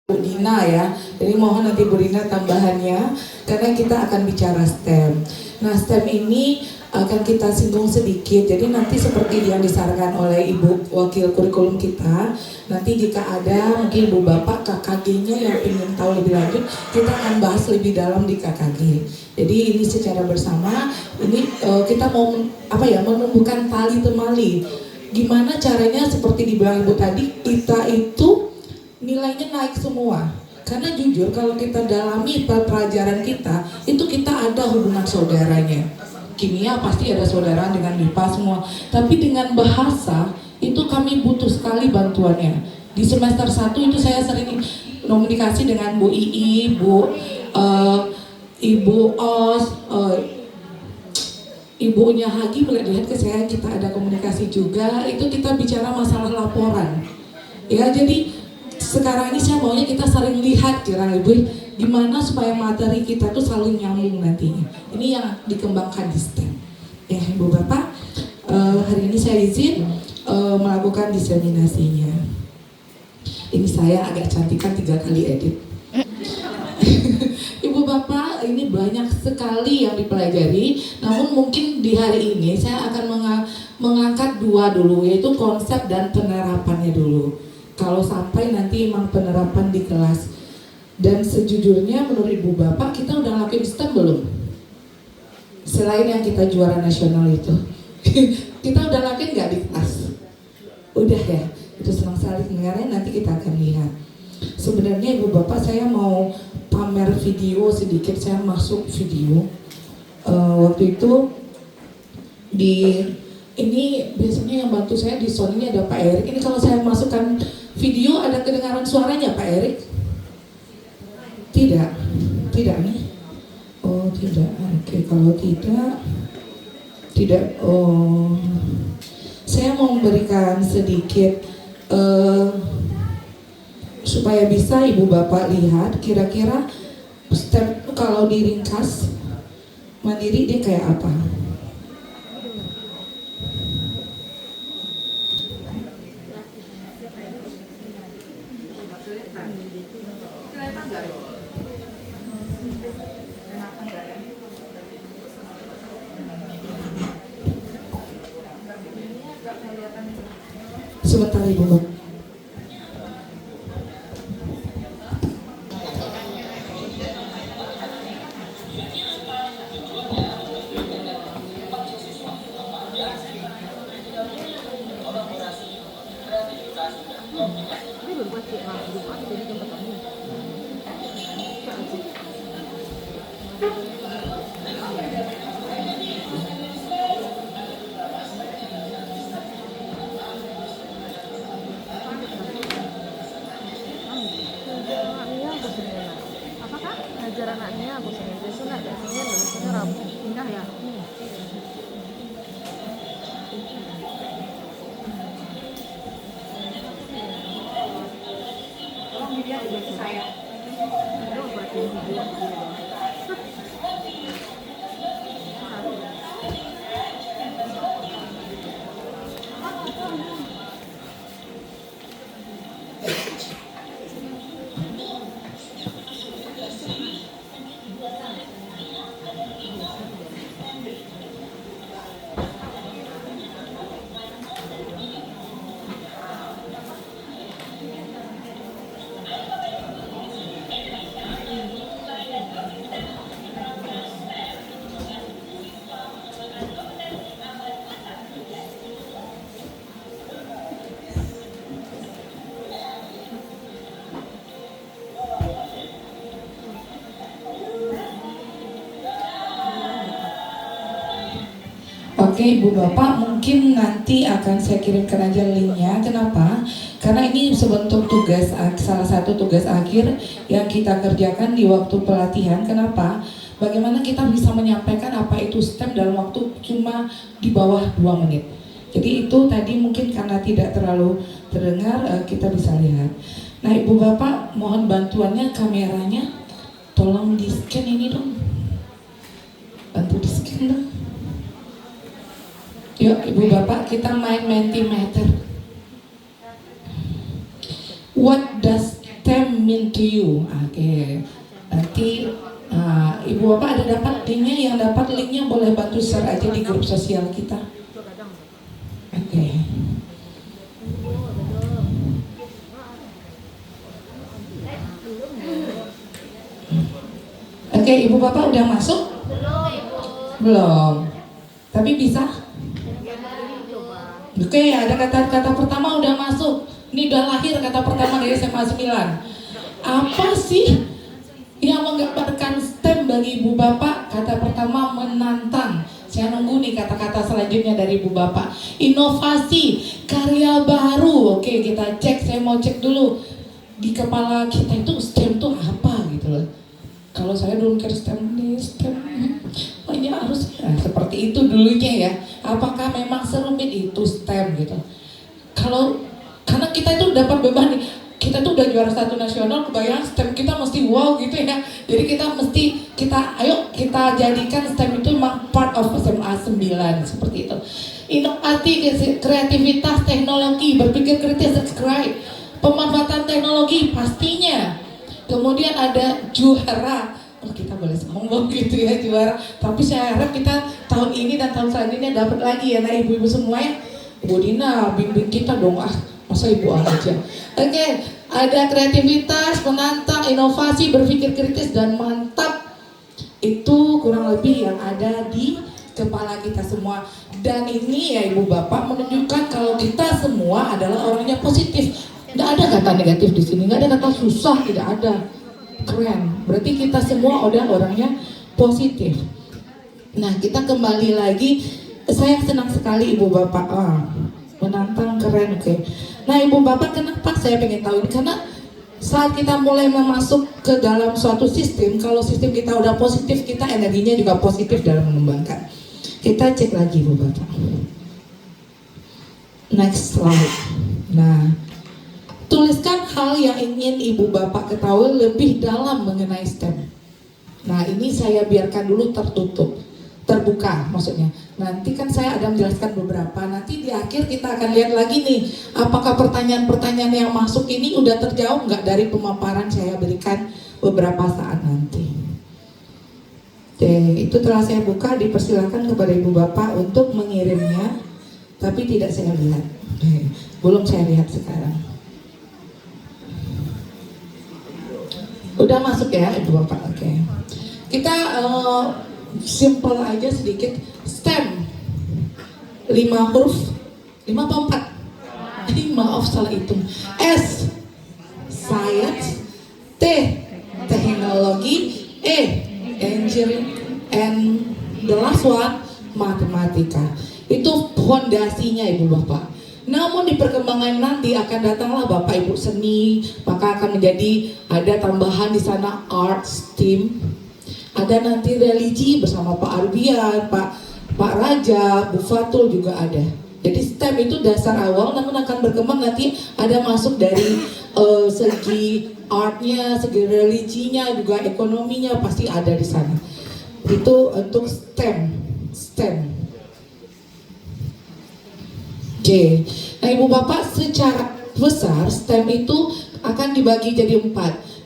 Bu Dina ya, jadi mohon nanti Bu Dina tambahannya karena kita akan bicara STEM. Nah STEM ini akan kita singgung sedikit, jadi nanti seperti yang disarankan oleh Ibu Wakil Kurikulum kita, nanti jika ada mungkin Ibu Bapak KKG-nya yang ingin tahu lebih lanjut, kita akan bahas lebih dalam di KKG. Jadi ini secara bersama, ini kita mau menumbuhkan tali temali. Gimana caranya seperti dibilang Ibu tadi, kita itu nilainya naik semua. Karena jujur kalau kita dalami pelajaran kita, itu kita ada hubungan saudaranya. Kimia pasti ada saudara dengan MIPA semua. Tapi dengan bahasa, itu kami butuh sekali bantuannya. Di semester 1 itu saya sering komunikasi dengan Bu Ii, Ibu Os, Ibunya Hagi melihat ke saya, kita ada komunikasi juga. Itu kita bicara masalah laporan. Ya, jadi sekarang ini saya maunya kita sering lihat Ibu, gimana supaya materi kita tuh selalu nyambung nantinya. Ini yang dikembangkan di STEM. Ya Ibu Bapak, hari ini saya izin melakukan diseminasinya. Ini saya agak cantikan 3 kali edit. Ibu Bapak, ini banyak sekali yang dipelajari. Namun mungkin di hari ini saya akan mengangkat 2 dulu, yaitu konsep dan penerapannya dulu. Kalau sampai nanti emang penerapan di kelas. Dan sejujurnya menurut Ibu Bapak, kita udah ngelakuin STEM belum? Selain yang kita juara nasional itu. Kita udah ngelakuin nggak di kelas? Udah ya? Itu senang sekali dengarnya, nanti kita akan lihat. Sebenarnya Ibu Bapak, saya mau pamer video sedikit. Saya masuk video. Waktu itu ini biasanya yang bantu saya di sound ini ada Pak Erik. Ini kalau saya masukkan video ada kedengaran suaranya Pak Erik? Tidak nih. Oh tidak. Oke, kalau tidak. Oh, saya mau memberikan sedikit supaya bisa Ibu Bapak lihat kira-kira STEM kalau diringkas mandiri dia kayak apa. Sebentar Ibu Bapak. Ngajar anaknya aku Senin besok nggak ada Senin besoknya Rabu pindah ya. Tolong media juga ke saya. Aduh buat video. Oke Ibu Bapak, mungkin nanti akan saya kirimkan aja linknya. Kenapa? Karena ini sebentuk tugas, salah satu tugas akhir yang kita kerjakan di waktu pelatihan. Kenapa? Bagaimana kita bisa menyampaikan apa itu STEM dalam waktu cuma di bawah 2 menit. Jadi itu tadi mungkin karena tidak terlalu terdengar, kita bisa lihat. Nah Ibu Bapak, mohon bantuannya kameranya. Tolong di scan ini dong. Bantu di scan dong. Yuk Ibu Bapak, kita main Mentimeter. What does STEM mean to you. Oke. Nanti Ibu Bapak ada dapat linknya, yang dapat linknya boleh bantu share aja di grup sosial kita. Oke. Oke, Ibu Bapak udah masuk? Belum. Tapi bisa? Oke, ada kata pertama udah masuk. Ini udah lahir kata pertama dari SMA 9. Apa sih yang menggambarkan STEM bagi Ibu Bapak? Kata pertama menantang. Saya nunggu nih kata-kata selanjutnya dari Ibu Bapak. Inovasi, karya baru. Oke, kita cek. Saya mau cek dulu di kepala kita itu STEM itu apa gitu loh. Kalau saya dulu mikir STEM ini STEM banyak harus seperti itu dulunya ya. Apakah memang serumit itu STEM gitu? Karena kita itu dapat beban nih, kita tuh udah juara 1 nasional, kebayang STEM kita mesti wow gitu ya. Jadi ayo kita jadikan STEM itu memang part of SMA 9 seperti itu. Inovasi, kreativitas, teknologi, berpikir kritis, pemanfaatan teknologi pastinya. Kemudian ada juara. Kita boleh ngomong gitu ya, juara. Tapi saya harap kita tahun ini dan tahun selanjutnya dapat lagi ya, nah ibu-ibu semua ya. Bu Dina bimbing kita dong, masa ibu aja. Oke, ada kreativitas, penantang, inovasi, berpikir kritis dan mantap. Itu kurang lebih yang ada di kepala kita semua. Dan ini ya Ibu Bapak menunjukkan kalau kita semua adalah orangnya positif. Tidak ada kata negatif di sini, nggak ada kata susah, tidak ada. Keren. Berarti kita semua orangnya positif. Nah, kita kembali lagi. Saya senang sekali Ibu Bapak. Menantang, keren, oke. Nah, Ibu Bapak, kenapa saya pengen tahu ini? Karena saat kita mulai masuk ke dalam suatu sistem, kalau sistem kita udah positif, kita energinya juga positif dalam mengembangkan. Kita cek lagi Ibu Bapak. Next slide. Nah, tuliskan hal yang ingin Ibu Bapak ketahui lebih dalam mengenai STEM. Nah, ini saya biarkan dulu terbuka maksudnya. Nanti kan saya ada menjelaskan beberapa. Nanti di akhir kita akan lihat lagi nih, apakah pertanyaan-pertanyaan yang masuk ini udah terjawab nggak dari pemaparan saya berikan beberapa saat nanti. Oke, itu telah saya buka. Dipersilakan kepada Ibu Bapak untuk mengirimnya. Tapi tidak saya lihat. Belum saya lihat sekarang. Udah masuk ya Ibu Bapak, oke. Kita simple aja sedikit. STEM 5 huruf, 5 atau 4? Maaf salah hitung. S, science. T, teknologi. E, engineering. And the last one, matematika. Itu fondasinya Ibu Bapak. Namun di perkembangan nanti akan datanglah Bapak Ibu seni, maka akan menjadi ada tambahan di sana art, STEAM, ada nanti religi bersama Pak Arbian, Pak Raja, Bu Fatul juga ada. Jadi STEM itu dasar awal, namun akan berkembang nanti ada masuk dari segi artnya, segi religinya, juga ekonominya pasti ada di sana. Itu untuk STEM. Oke. Nah Ibu Bapak, secara besar STEM itu akan dibagi jadi 4.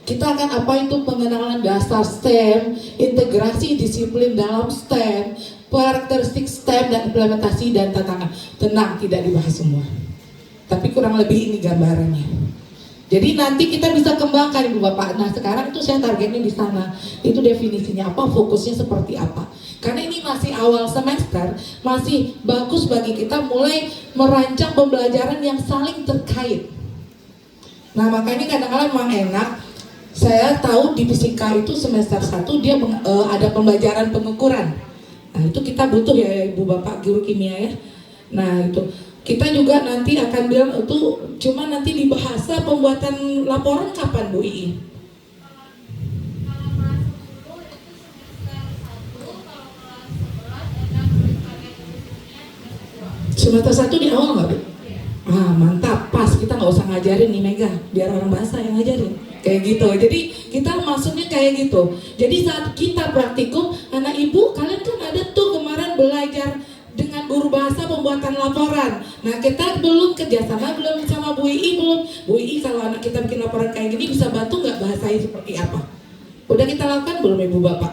Kita akan apa itu pengenalan dasar STEM, integrasi disiplin dalam STEM, karakteristik STEM dan implementasi dan tantangan. Tenang, tidak dibahas semua. Tapi kurang lebih ini gambarannya. Jadi nanti kita bisa kembangkan Ibu Bapak. Nah sekarang itu saya targetnya di sana. Itu definisinya apa, fokusnya seperti apa. Karena ini masih awal semester, masih bagus bagi kita mulai merancang pembelajaran yang saling terkait. Nah makanya kadang-kadang memang enak. Saya tahu di fisika itu semester 1 dia ada pembelajaran pengukuran. Nah itu kita butuh ya Ibu Bapak guru kimia ya. Nah itu kita juga nanti akan bilang itu cuma nanti di bahasa pembuatan laporan kapan Bu Ii? Semester 1 di awal nggak Bu? Mantap, pas, kita nggak usah ngajarin nih Mega, biar orang bahasa yang ngajarin. Kayak gitu, jadi kita maksudnya kayak gitu. Jadi saat kita praktikum, anak ibu, kalian kan ada tuh kemarin belajar dengan guru bahasa pembuatan laporan. Nah kita belum kerjasama belum sama Bu Ii belum. Bu Ii kalau anak kita bikin laporan kayak gini bisa bantu nggak bahasanya seperti apa? Udah kita lakukan belum Ibu Bapak?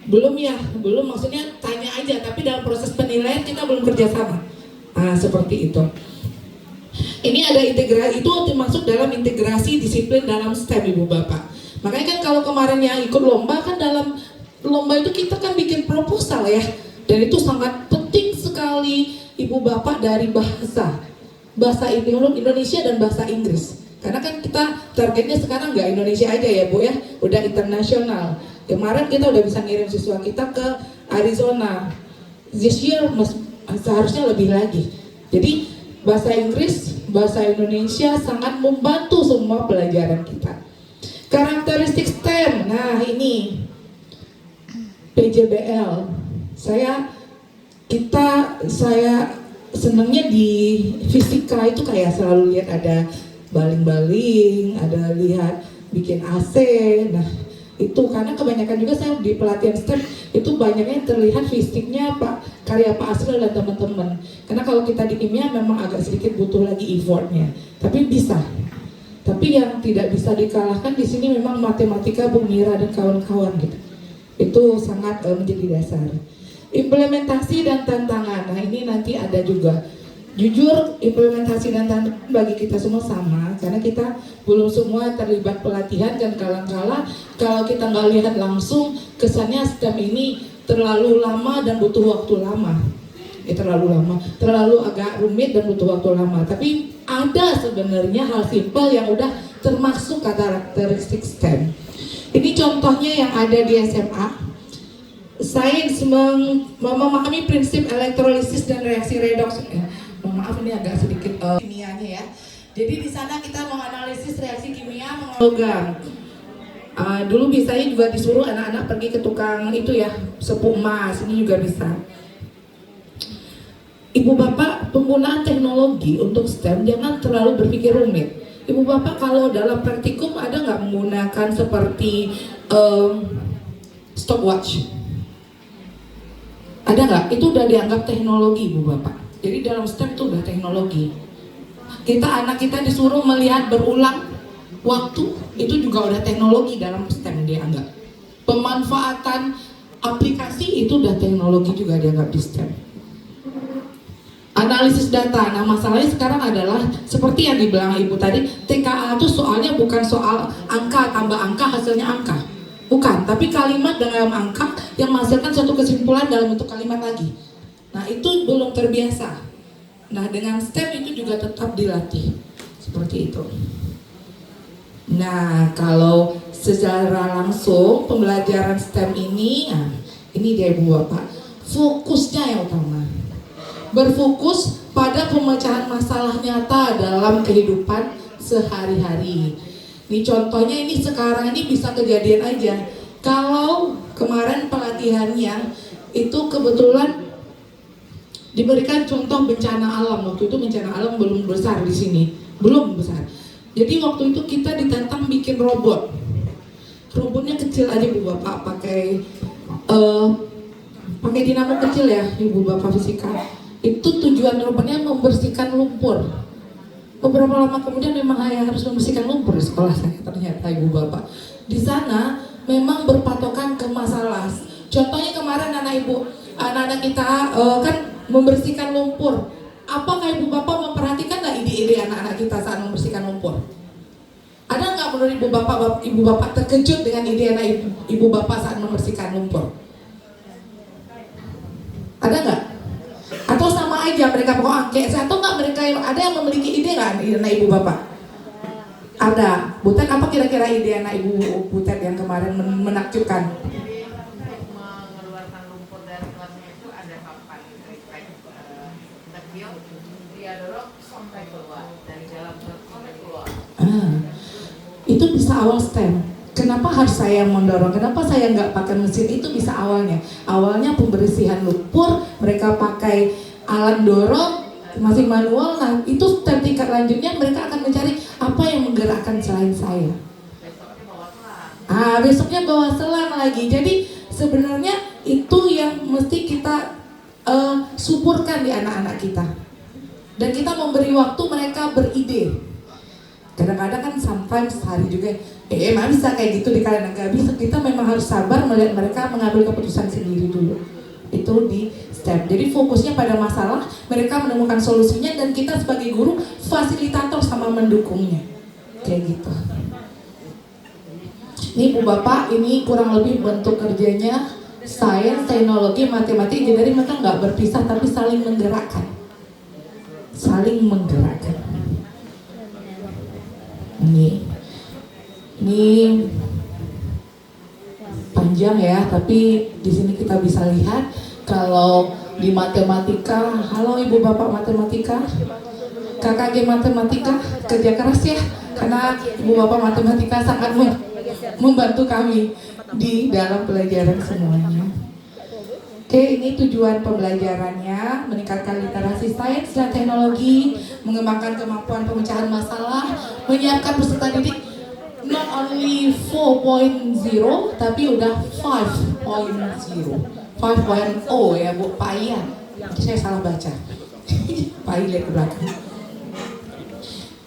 Belum ya, belum, maksudnya tanya aja, tapi dalam proses penilaian kita belum kerjasama. Nah seperti itu. Ini ada integrasi, itu termasuk dalam integrasi disiplin dalam STEM Ibu Bapak. Makanya kan kalau kemarin yang ikut lomba kan dalam lomba itu kita kan bikin proposal ya. Dan itu sangat penting sekali Ibu Bapak dari bahasa Indonesia dan bahasa Inggris. Karena kan kita targetnya sekarang nggak Indonesia aja ya Bu ya, udah internasional. Kemarin kita udah bisa ngirim siswa kita ke Arizona. This year seharusnya lebih lagi. Jadi bahasa Inggris, bahasa Indonesia sangat membantu semua pelajaran kita. Karakteristik STEM, nah ini PJBL. Saya senangnya di fisika itu kayak selalu lihat ada baling-baling, ada lihat bikin AC. Nah itu karena kebanyakan juga saya di pelatihan STEM itu banyaknya terlihat fisiknya karya Pak Asrul dan teman-teman. Karena kalau kita di kimia memang agak sedikit butuh lagi effortnya, tapi bisa. Tapi yang tidak bisa dikalahkan di sini memang matematika Bu Mira dan kawan-kawan gitu. Itu sangat menjadi dasar. Implementasi dan tantangan. Nah ini nanti ada juga. Jujur implementasi dan tantangan bagi kita semua sama, karena kita belum semua terlibat pelatihan dan kadang-kala kalau kita nggak lihat langsung kesannya STEM ini terlalu lama dan butuh waktu lama. Terlalu agak rumit dan butuh waktu lama. Tapi ada sebenarnya hal simpel yang udah termasuk karakteristik STEM. Ini contohnya yang ada di SMA. Sains memahami prinsip elektrolisis dan reaksi redoks. Maaf ini agak sedikit kimianya ya. Jadi di sana kita menganalisis reaksi kimia mengolok logam. Dulu biasanya juga disuruh anak-anak pergi ke tukang itu ya, sepuh emas, ini juga bisa. Ibu Bapak, penggunaan teknologi untuk STEM jangan terlalu berpikir rumit. Ibu Bapak kalau dalam praktikum ada nggak menggunakan seperti stopwatch? Ada nggak? Itu udah dianggap teknologi Ibu Bapak. Jadi dalam STEM itu udah teknologi. Anak kita disuruh melihat berulang waktu, itu juga udah teknologi dalam STEM dianggap. Pemanfaatan aplikasi itu udah teknologi juga dianggap di STEM. Analisis data, nah masalahnya sekarang adalah seperti yang dibilang Ibu tadi, TKA itu soalnya bukan soal angka tambah angka hasilnya angka. Bukan, tapi kalimat dalam angka yang menghasilkan suatu kesimpulan dalam bentuk kalimat lagi. Nah itu belum terbiasa. Nah dengan STEM itu juga tetap dilatih seperti itu. Nah kalau secara langsung pembelajaran STEM ini, nah, ini dia Ibu Bapak, fokusnya yang utama. Berfokus pada pemecahan masalah nyata dalam kehidupan sehari-hari. Ini contohnya ini sekarang ini bisa kejadian aja. Kalau kemarin pelatihannya itu kebetulan diberikan contoh bencana alam. Waktu itu bencana alam belum besar di sini, belum besar. Jadi waktu itu kita ditantang bikin robot. Robotnya kecil aja Bu Bapak, pakai dinamo kecil ya Ibu Bapak fisika. Itu tujuan robotnya membersihkan lumpur. Beberapa lama kemudian memang saya harus membersihkan lumpur di sekolah saya ternyata Ibu Bapak. Di sana memang berpatokan ke masalah. Contohnya kemarin anak-anak kita kan membersihkan lumpur. Apakah Ibu Bapak memperhatikan nggak ide-ide anak-anak kita saat membersihkan lumpur? Ada nggak menurut Ibu Bapak terkejut dengan ide anak Ibu Bapak saat membersihkan lumpur? Ada nggak? Atau sama aja mereka pokok kayak saya, atau nggak mereka ada yang memiliki ide nggak anak Ibu Bapak? Ada. Butet, apa kira-kira ide anak Ibu Butet yang kemarin menakjubkan? Mengeluarkan lumpur dari kelasnya itu ada papan dia dorong sampai keluar dari dalam sampai keluar. Itu bisa awal STEM. Kenapa harus saya yang mendorong? Kenapa saya nggak pakai mesin? Itu bisa awalnya. Awalnya pembersihan lumpur, mereka pakai alat dorong, masih manual. Nah itu tingkat lanjutnya mereka akan mencari apa yang menggerakkan selain saya. Besoknya bawa selang lagi. Jadi sebenarnya itu yang mesti kita suburkan di anak-anak kita. Dan kita memberi waktu mereka beride. Kadang-kadang kan sometimes hari juga, emang bisa kayak gitu di kalian, nggak bisa. Kita memang harus sabar melihat mereka mengambil keputusan sendiri dulu. Itu di step. Jadi fokusnya pada masalah, mereka menemukan solusinya, dan kita sebagai guru fasilitator sama mendukungnya. Kayak gitu. Ini Bu Bapak, ini kurang lebih bentuk kerjanya sains, teknologi, matematika. Jadi mereka nggak berpisah tapi saling menggerakkan. Saling menggerakkan. Ini panjang ya, tapi di sini kita bisa lihat kalau di matematika, halo Ibu Bapak matematika, KKG matematika, kerja keras ya, karena Ibu Bapak matematika sangat membantu kami di dalam pelajaran semuanya. Oke, ini tujuan pembelajarannya, meningkatkan literasi sains dan teknologi, mengembangkan kemampuan pemecahan masalah, menyiapkan peserta didik not only 4.0 tapi udah 5.0. 5.0 ya Bu, Payan. Saya salah baca. Payan lihat ke belakang.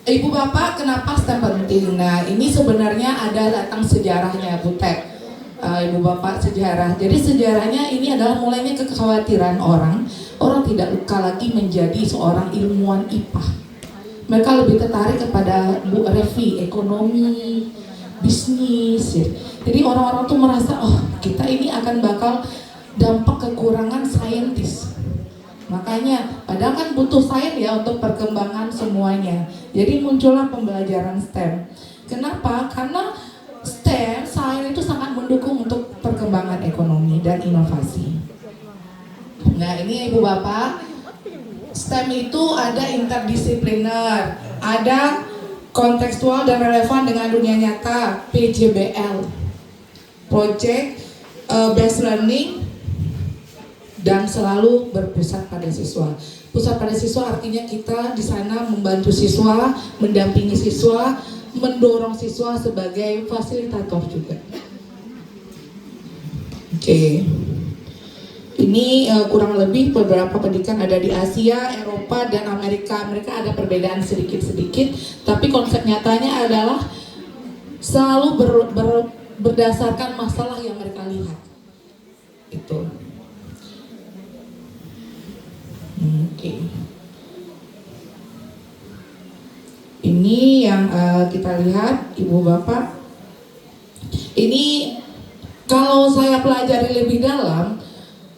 Ibu Bapak, kenapa STEM penting? Nah, ini sebenarnya ada datang sejarahnya Bu Tek. Ibu Bapak, sejarah. Jadi sejarahnya ini adalah mulainya kekhawatiran orang tidak luka lagi menjadi seorang ilmuwan IPA. Mereka lebih tertarik kepada Bu Revi, ekonomi, bisnis. Ya. Jadi orang-orang tuh merasa, oh kita ini akan bakal dampak kekurangan saintis. Makanya, padahal kan butuh sains ya untuk perkembangan semuanya. Jadi muncullah pembelajaran STEM. Kenapa? Karena STEM, sains itu sangat mendukung untuk perkembangan ekonomi dan inovasi. Nah ini Ibu Bapak, STEM itu ada interdisipliner, ada kontekstual dan relevan dengan dunia nyata, PJBL, Project Based Learning, dan selalu berpusat pada siswa. Pusat pada siswa artinya kita di sana membantu siswa, mendampingi siswa, mendorong siswa sebagai fasilitator juga. Oke. Ini kurang lebih beberapa pendidikan ada di Asia, Eropa, dan Amerika. Mereka ada perbedaan sedikit-sedikit, tapi konsep nyatanya adalah selalu berdasarkan masalah yang mereka lihat. Itu. Oke. Ini yang kita lihat, Ibu Bapak. Ini kalau saya pelajari lebih dalam,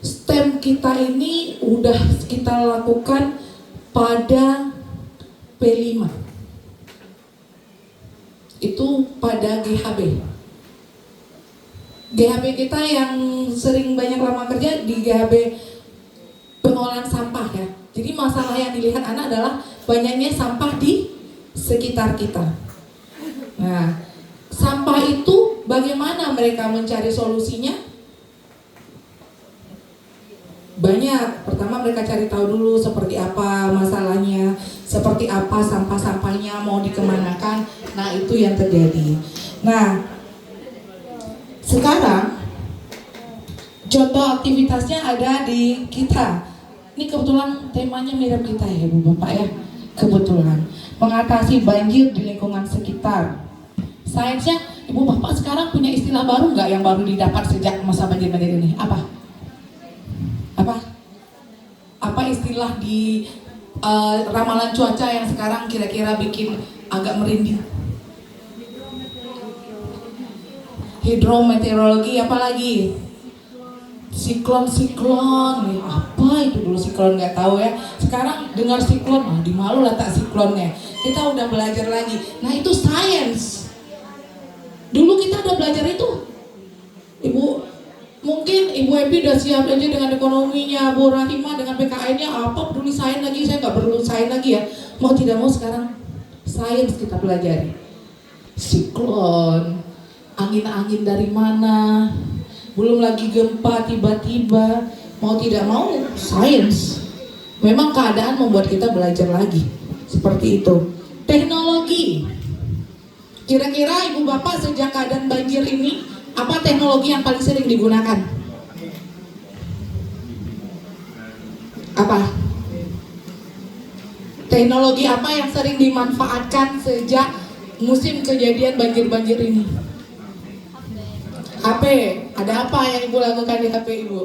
STEM kita ini udah kita lakukan pada P5. Itu pada GHB. GHB kita yang sering banyak lama kerja di GHB pengolahan sampah ya. Jadi masalah yang dilihat anak adalah banyaknya sampah di sekitar kita. Nah, sampah itu bagaimana mereka mencari solusinya? Banyak. Pertama mereka cari tahu dulu seperti apa masalahnya, seperti apa sampah-sampahnya mau dikemanakan. Nah, itu yang terjadi. Nah, sekarang contoh aktivitasnya ada di kita. Ini kebetulan temanya mirip kita ya Bu Bapak ya. Kebetulan mengatasi banjir di lingkungan sekitar. Sainsnya, Ibu Bapak sekarang punya istilah baru nggak yang baru didapat sejak masa banjir-banjir ini? Apa? Apa istilah di ramalan cuaca yang sekarang kira-kira bikin agak merinding? Hidrometeorologi, apa lagi? Siklon, apa itu dulu siklon nggak tahu ya. Sekarang dengar siklon, di malu letak siklonnya. Kita udah belajar lagi. Nah itu sains. Dulu kita udah belajar itu. Mungkin Ibu Epi udah siap aja dengan ekonominya, Bu Rahimah dengan PKN-nya, apa peduli sains lagi, saya nggak perlu sains lagi ya. Mau tidak mau sekarang sains kita pelajari. Siklon, angin-angin dari mana? Belum lagi gempa tiba-tiba, mau tidak mau sains. Memang keadaan membuat kita belajar lagi. Seperti itu. Teknologi. Kira-kira Ibu Bapak sejak keadaan banjir ini, apa teknologi yang paling sering digunakan? Apa? Teknologi apa yang sering dimanfaatkan sejak musim kejadian banjir-banjir ini? HP. Ada apa yang Ibu lakukan di HP Ibu?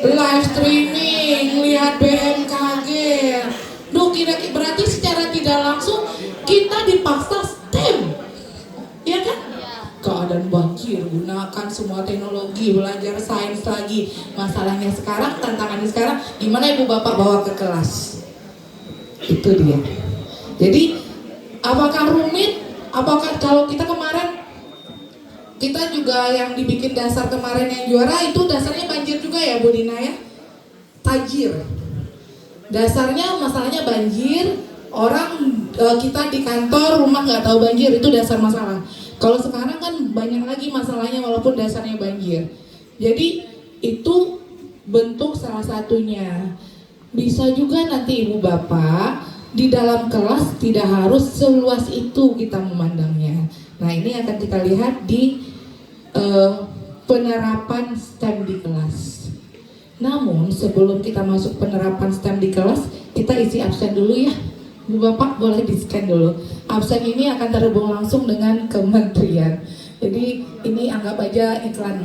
Live streaming, lihat BMKG. Duh, kira-kira berarti secara tidak langsung kita dipaksa STEM, ya kan? Keadaan banjir, gunakan semua teknologi, belajar sains lagi. Masalahnya sekarang, tantangannya sekarang, gimana Ibu Bapak bawa ke kelas? Itu dia. Jadi, apakah rumit? Apakah kalau kita kemarin, kita juga yang dibikin dasar kemarin yang juara itu dasarnya banjir juga ya Bu Dina ya? Tajir. Dasarnya masalahnya banjir, orang kita di kantor, rumah nggak tahu banjir, itu dasar masalah. Kalau sekarang kan banyak lagi masalahnya walaupun dasarnya banjir. Jadi itu bentuk salah satunya. Bisa juga nanti Ibu Bapak di dalam kelas tidak harus seluas itu kita memandangnya. Nah ini akan kita lihat di penerapan STEM di kelas. Namun sebelum kita masuk penerapan STEM di kelas, kita isi absen dulu ya. Bu Bapak boleh di-scan dulu. Absen ini akan terhubung langsung dengan kementerian. Jadi ini anggap aja iklan.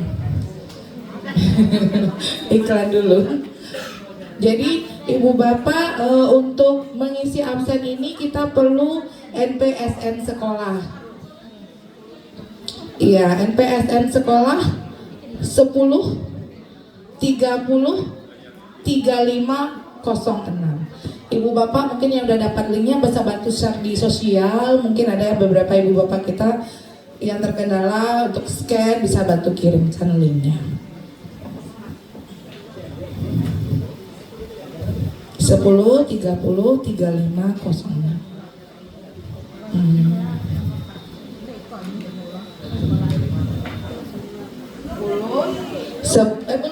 Iklan dulu. Jadi Ibu Bapak untuk mengisi absen ini kita perlu NPSN sekolah. Iya, NPSN sekolah 10 30 3506. Ibu Bapak mungkin yang udah dapat linknya bisa bantu share di sosial. Mungkin ada beberapa Ibu Bapak kita yang terkendala untuk scan, bisa bantu kirimkan linknya. 10 30 3506.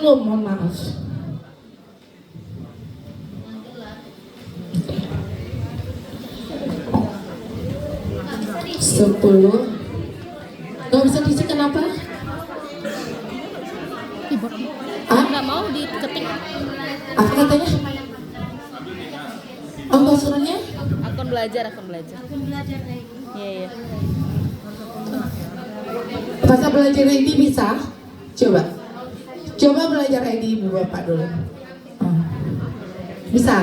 Belum, mohon maaf. Sepuluh. Gak bisa diisi kenapa? Nggak mau diketik Apa katanya? Oh, basurannya? akun belajar. Iya, iya. Pasal belajar ID bisa? Coba belajar ID Ibu Bapak dulu. Bisa?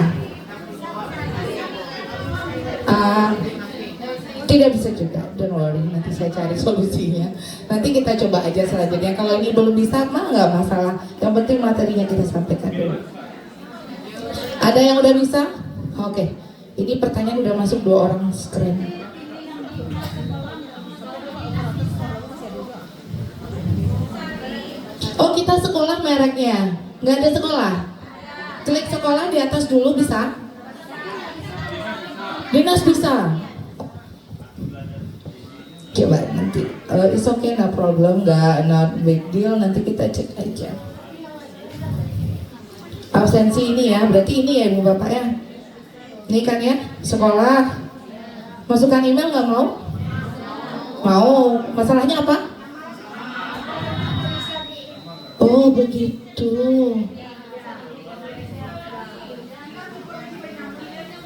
Tidak bisa juga, don't worry, nanti saya cari solusinya. Nanti kita coba aja selanjutnya. Kalau ini belum bisa, mah nggak masalah. Yang penting materinya kita sampaikan dulu. Ada yang udah bisa? Oke. Ini pertanyaan udah masuk 2 orang screen. Oh, kita sekolah mereknya. Nggak ada sekolah? Klik sekolah di atas dulu bisa? Dinas bisa? Coba nanti, it's okay, no problem, not big deal, nanti kita cek aja. Absensi ini ya, berarti ini ya Ibu Bapak ya? Ini kan ya, sekolah. Masukkan email nggak mau? Mau, masalahnya apa? Oh begitu.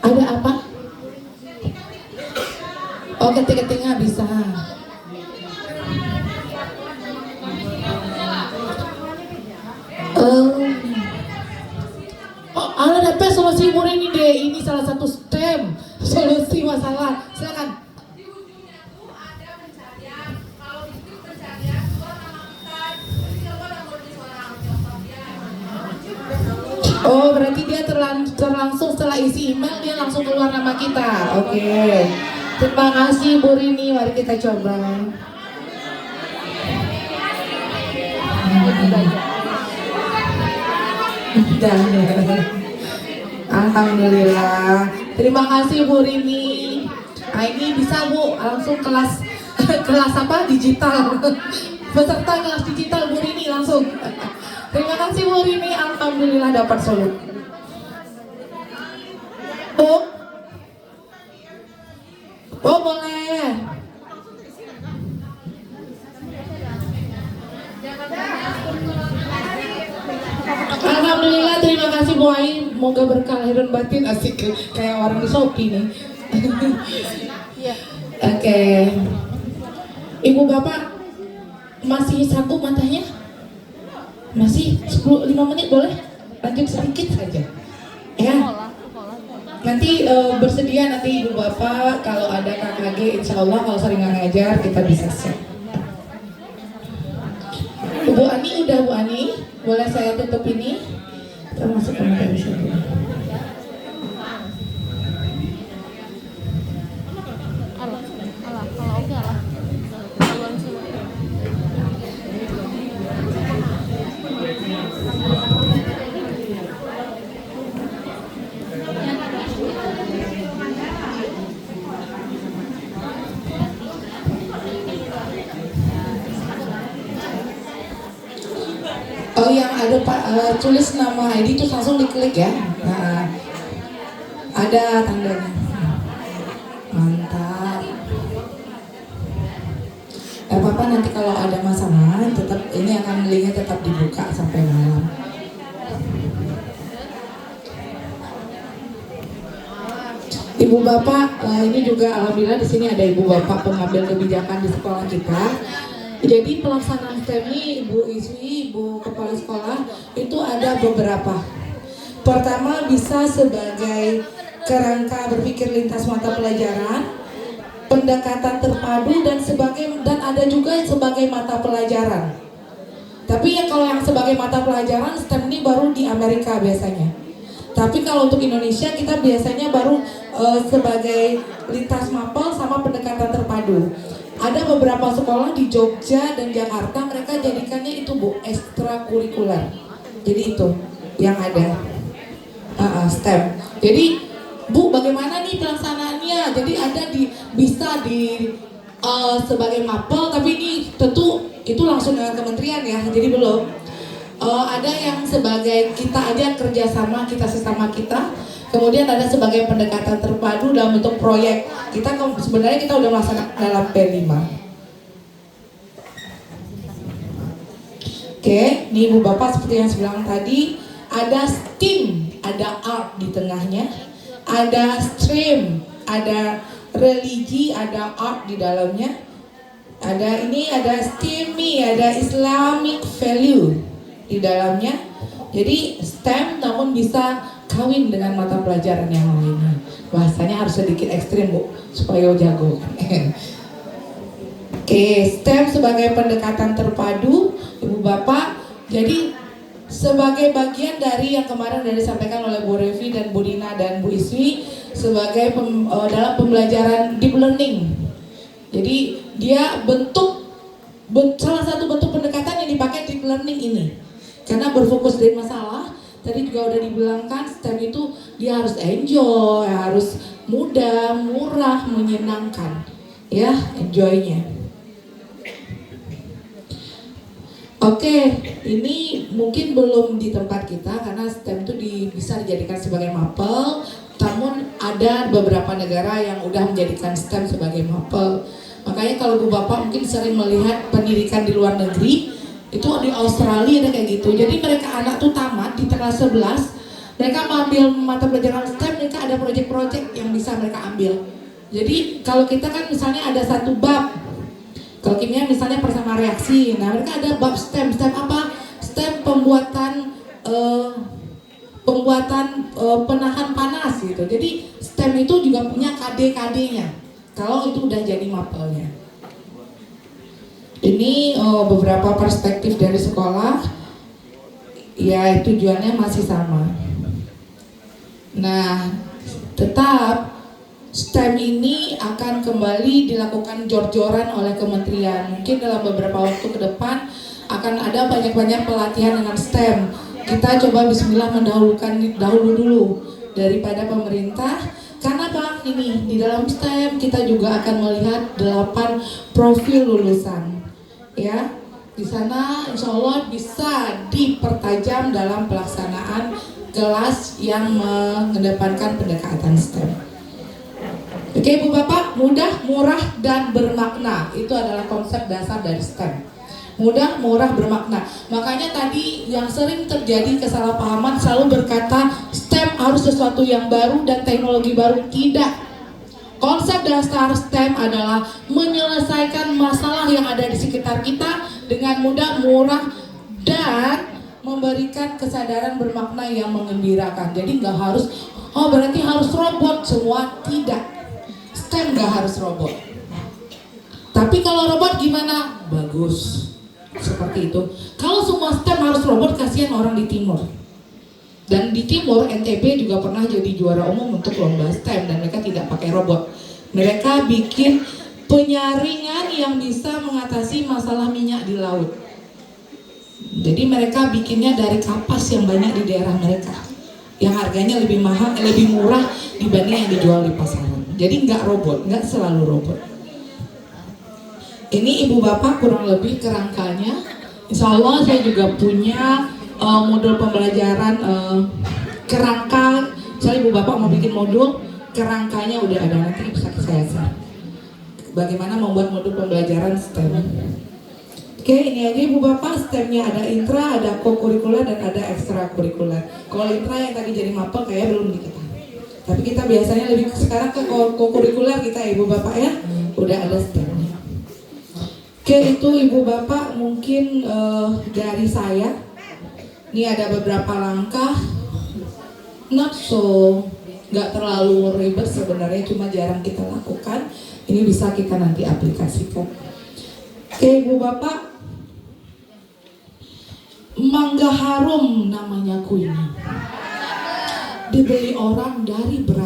Ada apa? Oh, ketik-ketiknya bisa. Oh, ada solusi Ibu ini deh. Ini salah satu STEM solusi masalah. Silakan. Oh, berarti dia terlangsung setelah isi email dia langsung keluar nama kita. Oke. Terima kasih Bu Rini, mari kita coba. Alhamdulillah. Terima kasih Bu Rini. Nah, ini bisa Bu langsung kelas apa? Digital. Peserta kelas digital Bu Rini langsung. Terima kasih Bu Rini. Alhamdulillah dapat solusi. Oh boleh. Bu Ai, moga berkah lahir dan batin, asik kayak orang di Shopee nih. Iya. Oke. Ibu Bapak masih sanggup matanya? Masih 5 menit boleh? Lanjut sedikit saja. Ya. Nanti bersedia nanti Ibu Bapak kalau ada KKG, insya Allah kalau sering ngajar kita bisa share. Bu Ani udah, Bu Ani, boleh saya tutup ini? Kita masuk ke materi satu. Alah, kalau oke alah. Duluan sih. Oh, yang ada Pak tulis nama ID itu langsung diklik ya. Nah, ada tandanya. Mantap. Apa-apa nanti kalau ada masalah tetap ini akan linknya tetap dibuka sampai malam. Ibu Bapak, ini juga alhamdulillah di sini ada Ibu Bapak pengambil kebijakan di sekolah kita. Jadi pelaksanaan STEM ini Ibu Iswi, Ibu Kepala Sekolah itu ada beberapa. Pertama bisa sebagai kerangka berpikir lintas mata pelajaran, pendekatan terpadu dan ada juga sebagai mata pelajaran. Tapi kalau yang sebagai mata pelajaran STEM ini baru di Amerika biasanya. Tapi kalau untuk Indonesia kita biasanya baru sebagai lintas mapel sama pendekatan terpadu. Ada beberapa sekolah di Jogja dan Jakarta mereka jadikannya itu Bu ekstrakurikuler. Jadi itu yang ada STEM. Jadi Bu bagaimana nih pelaksanaannya? Jadi ada bisa di sebagai mapel, tapi ini tentu itu langsung dengan kementerian ya. Jadi belum. Ada yang sebagai kita aja kerjasama kita sesama kita. Kemudian ada sebagai pendekatan terpadu dalam bentuk proyek. Sebenarnya kita udah melaksanakan dalam P5. Oke, ini Ibu Bapak seperti yang saya bilang tadi, ada STEAM, ada art di tengahnya, ada stream, ada religi, ada art di dalamnya. Ada STEAMI, ada Islamic value di dalamnya. Jadi STEM namun bisa kawin dengan mata pelajaran yang lainnya. Bahasanya harus sedikit ekstrim Bu, supaya jago. Oke, STEM sebagai pendekatan terpadu, Ibu Bapak. Jadi sebagai bagian dari yang kemarin sudah disampaikan oleh Bu Revi dan Bu Dina dan Bu Iswi sebagai dalam pembelajaran deep learning. Jadi dia salah satu bentuk pendekatan yang dipakai deep learning ini. Karena berfokus dari masalah, tadi juga udah dibilangkan STEM itu dia harus enjoy, harus mudah, murah, menyenangkan. Ya, enjoy-nya. Oke, ini mungkin belum di tempat kita karena STEM itu bisa dijadikan sebagai mapel. Namun ada beberapa negara yang udah menjadikan STEM sebagai mapel. Makanya kalau Bu Bapak mungkin sering melihat pendidikan di luar negeri, itu di Australia ada kayak gitu. Jadi mereka anak tuh tamat di kelas 11, mereka mengambil mata pelajaran STEM, mereka ada proyek-proyek yang bisa mereka ambil. Jadi kalau kita kan misalnya ada satu bab, kalau kimia misalnya persamaan reaksi, nah mereka ada bab STEM. STEM apa? STEM pembuatan penahan panas gitu. Jadi STEM itu juga punya KD-KD-nya. Kalau itu udah jadi mapelnya. Ini beberapa perspektif dari sekolah. Ya tujuannya masih sama. Nah, tetap STEM ini akan kembali dilakukan jor-joran oleh kementerian. Mungkin dalam beberapa waktu ke depan akan ada banyak-banyak pelatihan dengan STEM. Kita coba bismillah dahulu dulu daripada pemerintah. Karena Pak, ini di dalam STEM kita juga akan melihat 8 profil lulusan. Ya, di sana insya Allah bisa dipertajam dalam pelaksanaan kelas yang mengedepankan pendekatan STEM. Oke Bu Bapak, mudah, murah, dan bermakna. Itu adalah konsep dasar dari STEM. Mudah, murah, bermakna. Makanya tadi yang sering terjadi kesalahpahaman selalu berkata STEM harus sesuatu yang baru dan teknologi baru. Tidak. Konsep dasar STEM adalah menyelesaikan masalah yang ada di sekitar kita dengan mudah, murah, dan memberikan kesadaran bermakna yang menggembirakan. Jadi nggak harus, oh berarti harus robot semua. Tidak. STEM nggak harus robot. Tapi kalau robot gimana? Bagus. Seperti itu. Kalau semua STEM harus robot, kasihan orang di timur. Dan di timur NTB juga pernah jadi juara umum untuk lomba STEM dan mereka tidak pakai robot. Mereka bikin penyaringan yang bisa mengatasi masalah minyak di laut. Jadi mereka bikinnya dari kapas yang banyak di daerah mereka, yang harganya lebih mahal, lebih murah dibanding yang dijual di pasaran. Jadi nggak robot, nggak selalu robot. Ini ibu bapak kurang lebih kerangkanya. Insya Allah saya juga punya modul pembelajaran kerangka. Misalnya ibu bapak mau bikin modul, kerangkanya udah ada, nanti bisa saya share. Bagaimana membuat modul pembelajaran STEM. Oke, ini aja ibu bapak, STEM-nya ada intra, ada co-kurikuler, dan ada ekstrakurikuler. Kalau intra yang tadi jadi mapel kayak belum di kita. Tapi kita biasanya lebih sekarang ke co-kurikuler kita ya ibu bapak ya. Udah ada STEM-nya. Oke, itu ibu bapak mungkin dari saya. Ini ada beberapa langkah, not so, nggak terlalu ribet sebenarnya, cuma jarang kita lakukan. Ini bisa kita nanti aplikasikan. Oke ibu bapak, mangga harum namanya kuenya. Dibeli orang dari Brazil.